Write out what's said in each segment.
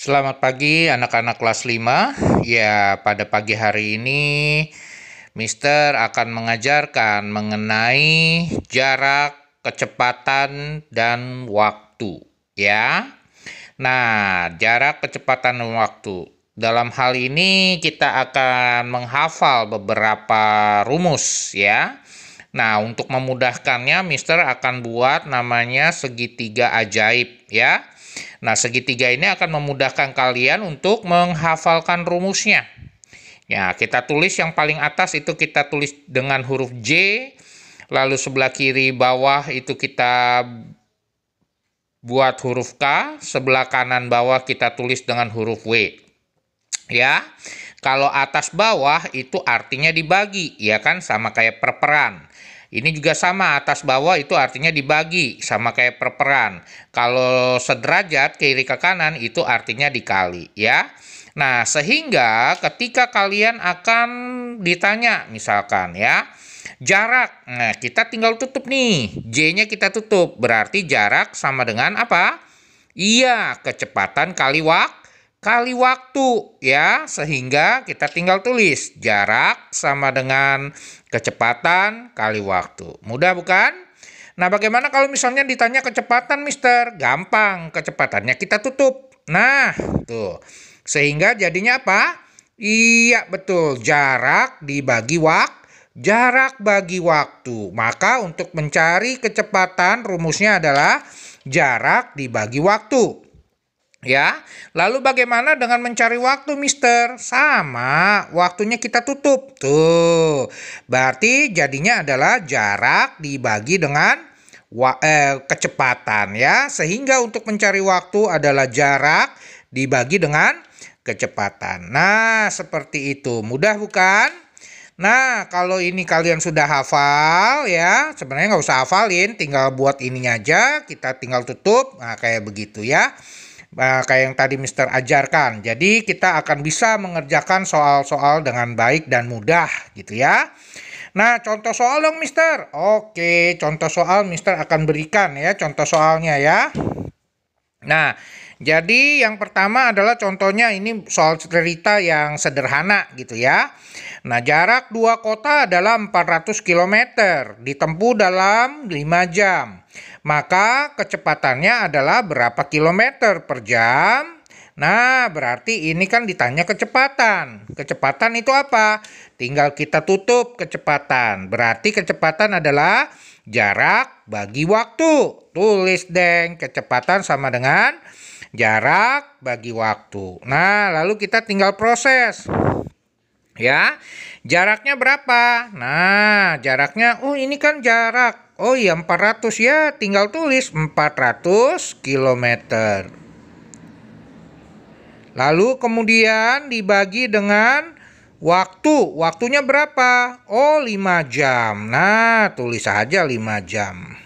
Selamat pagi anak-anak kelas 5. Ya, pada pagi hari ini Mister akan mengajarkan mengenai jarak, kecepatan, dan waktu. Ya. Nah, jarak, kecepatan, dan waktu. Dalam hal ini kita akan menghafal beberapa rumus ya. Nah, untuk memudahkannya Mister akan buat namanya segitiga ajaib ya. Nah, segitiga ini akan memudahkan kalian untuk menghafalkan rumusnya. Ya, kita tulis yang paling atas itu kita tulis dengan huruf J, lalu sebelah kiri bawah itu kita buat huruf K, sebelah kanan bawah kita tulis dengan huruf W. Ya, kalau atas bawah itu artinya dibagi, ya kan, sama kayak perperan. Ini juga sama, atas bawah itu artinya dibagi, sama kayak perperan. Kalau sederajat kiri ke kanan itu artinya dikali, ya. Nah, sehingga ketika kalian akan ditanya misalkan ya, jarak. Nah, kita tinggal tutup nih. J-nya kita tutup. Berarti jarak sama dengan apa? Iya, kecepatan kali waktu ya, sehingga kita tinggal tulis jarak sama dengan kecepatan kali waktu. Mudah bukan? Nah, bagaimana kalau misalnya ditanya kecepatan, Mister? Gampang, kecepatannya kita tutup. Nah, tuh. Sehingga jadinya apa? Iya, betul. Jarak bagi waktu. Maka untuk mencari kecepatan rumusnya adalah jarak dibagi waktu. Ya, lalu bagaimana dengan mencari waktu, Mister? Sama, waktunya kita tutup. Tuh, berarti jadinya adalah jarak dibagi dengan kecepatan ya. Sehingga untuk mencari waktu adalah jarak dibagi dengan kecepatan. Nah, seperti itu. Mudah bukan? Nah, kalau ini kalian sudah hafal ya, sebenarnya nggak usah hafalin, tinggal buat ininya aja, kita tinggal tutup. Nah, kayak begitu ya. Kayak yang tadi Mister ajarkan. Jadi kita akan bisa mengerjakan soal-soal dengan baik dan mudah gitu ya. Nah, contoh soal dong Mister. Oke, contoh soal Mister akan berikan ya contoh soalnya ya. Nah, jadi yang pertama adalah contohnya ini soal cerita yang sederhana gitu ya. Nah, jarak dua kota adalah 400 km, ditempuh dalam 5 jam. Maka kecepatannya adalah berapa kilometer per jam? Nah, berarti ini kan ditanya kecepatan. Kecepatan itu apa? Tinggal kita tutup kecepatan. Berarti kecepatan adalah jarak bagi waktu. Tulis deng, kecepatan sama dengan jarak bagi waktu. Nah, lalu kita tinggal proses. Ya, jaraknya berapa? Nah, jaraknya, ini kan jarak. Oh iya, 400 ya, tinggal tulis 400 kilometer. Lalu kemudian dibagi dengan waktu. Waktunya berapa? Oh, 5 jam. Nah, tulis saja 5 jam.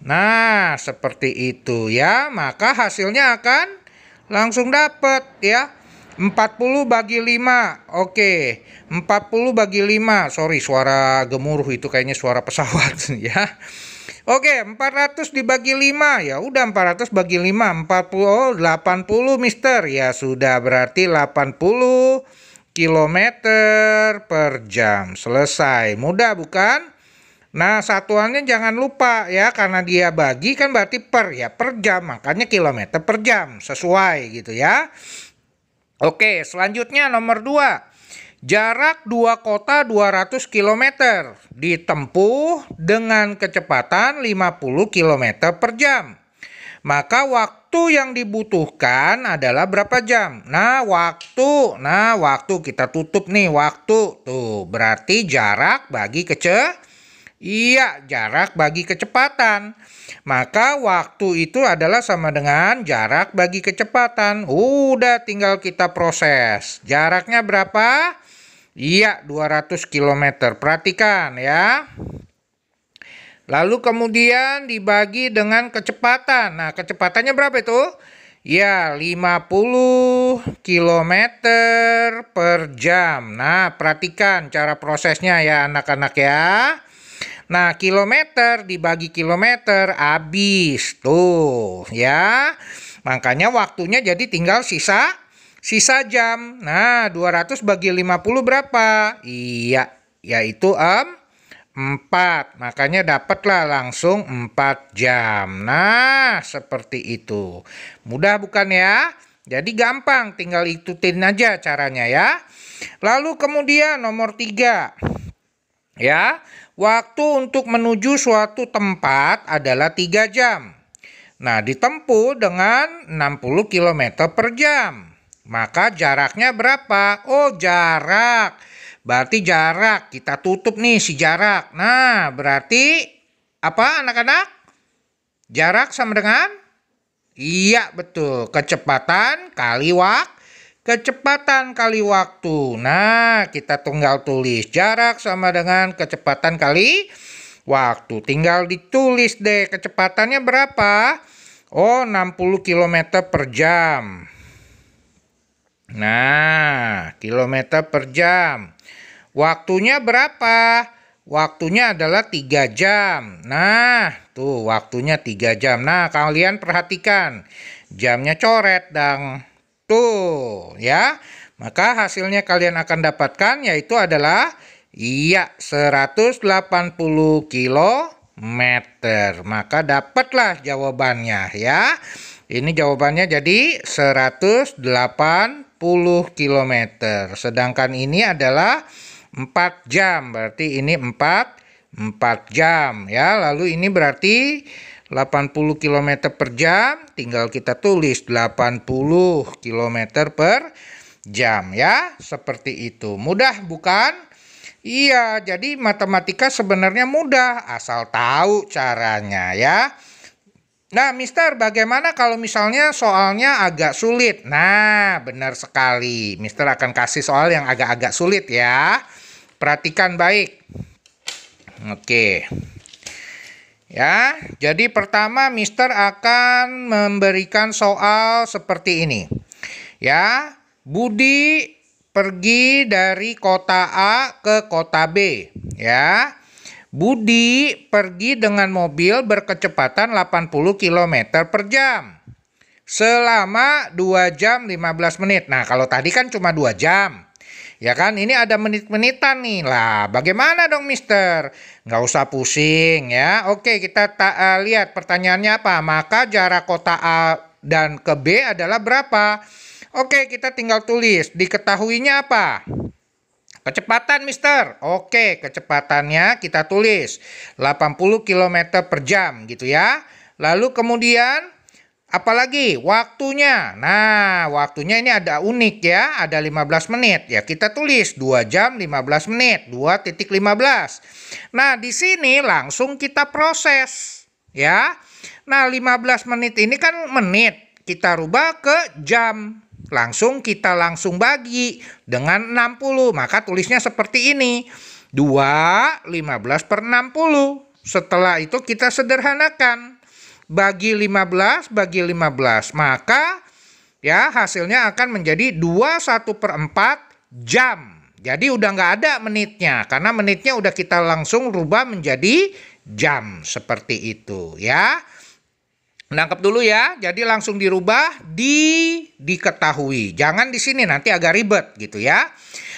Nah, seperti itu ya. Maka hasilnya akan langsung dapat ya. 40 bagi 5. Oke, 40 bagi 5. Sorry, suara gemuruh itu kayaknya suara pesawat ya. Oke, 400 dibagi 5. Ya udah 400 bagi 5. 40, 80 Mister. Ya sudah, berarti 80 kilometer per jam. Selesai. Mudah bukan? Nah, satuannya jangan lupa ya, karena dia bagi kan berarti per ya, per jam, makanya kilometer per jam, sesuai gitu ya. Oke, selanjutnya nomor 2. Jarak dua kota 200 km, ditempuh dengan kecepatan 50 km per jam. Maka waktu yang dibutuhkan adalah berapa jam? Nah, waktu kita tutup nih, waktu. Tuh, berarti jarak bagi jarak bagi kecepatan. Maka waktu itu adalah sama dengan jarak bagi kecepatan. Udah tinggal kita proses. Jaraknya berapa? Iya, 200 km. Perhatikan ya. Lalu kemudian dibagi dengan kecepatan. Nah, kecepatannya berapa itu? Ya, 50 km per jam. Nah, perhatikan cara prosesnya ya anak-anak ya. Nah, kilometer dibagi kilometer habis. Tuh, ya. Makanya waktunya jadi tinggal sisa jam. Nah, 200 bagi 50 berapa? Iya, yaitu 4. Makanya dapatlah langsung 4 jam. Nah, seperti itu. Mudah bukan ya? Jadi gampang, tinggal ikutin aja caranya ya. Lalu kemudian nomor 3. Ya, waktu untuk menuju suatu tempat adalah 3 jam. Nah, ditempuh dengan 60 km per jam. Maka jaraknya berapa? Oh, jarak. Berarti jarak. Kita tutup nih si jarak. Nah, berarti apa anak-anak? Jarak sama dengan? Iya, betul. Kecepatan kali waktu. Nah, kita tinggal tulis jarak sama dengan kecepatan kali waktu. Tinggal ditulis deh kecepatannya berapa? Oh, 60 km per jam. Nah, kilometer per jam. Waktunya berapa? Waktunya adalah 3 jam. Nah, tuh waktunya 3 jam. Nah, kalian perhatikan. Jamnya coret dong. Tuh, ya. Maka hasilnya kalian akan dapatkan yaitu adalah 180 kilometer. Maka dapatlah jawabannya ya. Ini jawabannya jadi 180 kilometer. Sedangkan ini adalah 4 jam. Berarti ini 4 jam ya. Lalu ini berarti 80 km per jam. Tinggal kita tulis 80 km per jam ya. Seperti itu. Mudah bukan? Iya, jadi matematika sebenarnya mudah asal tahu caranya ya. Nah, Mister, bagaimana kalau misalnya soalnya agak sulit? Nah, benar sekali. Mister akan kasih soal yang agak-agak sulit ya. Perhatikan baik. Oke. Ya, jadi pertama Mister akan memberikan soal seperti ini. Ya, Budi pergi dari kota A ke kota B. Ya. Budi pergi dengan mobil berkecepatan 80 km per jam selama 2 jam 15 menit. Nah, kalau tadi kan cuma 2 jam. Ya kan, ini ada menit-menitan nih. Lah, bagaimana dong Mister? Nggak usah pusing ya. Oke, kita lihat pertanyaannya apa. Maka jarak kota A dan ke B adalah berapa? Oke, kita tinggal tulis. Diketahuinya apa? Kecepatan Mister. Oke, kecepatannya kita tulis 80 km per jam gitu ya. Lalu kemudian apalagi waktunya. Nah, waktunya ini ada unik ya, ada 15 menit. Ya, kita tulis 2 jam 15 menit, 2.15. Nah, di sini langsung kita proses ya. Nah, 15 menit ini kan menit. Kita rubah ke jam. Kita langsung bagi dengan 60. Maka tulisnya seperti ini. 2/15 per 60. Setelah itu kita sederhanakan. Bagi 15 bagi 15. Maka ya hasilnya akan menjadi 21/4 jam. Jadi udah nggak ada menitnya. Karena menitnya udah kita langsung rubah menjadi jam. Seperti itu ya. Nangkep dulu ya, jadi langsung dirubah diketahui. Jangan di sini nanti agak ribet gitu ya.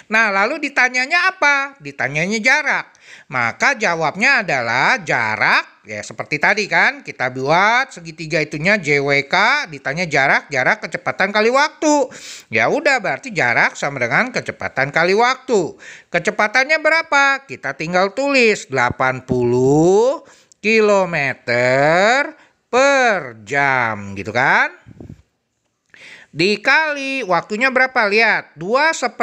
Nah, lalu ditanyanya apa? Ditanyanya jarak. Maka jawabnya adalah jarak, ya seperti tadi kan. Kita buat segitiga itunya JWK, ditanya jarak kecepatan kali waktu. Ya udah, berarti jarak sama dengan kecepatan kali waktu. Kecepatannya berapa? Kita tinggal tulis 80 km per jam gitu kan. Dikali waktunya berapa? Lihat, 2/4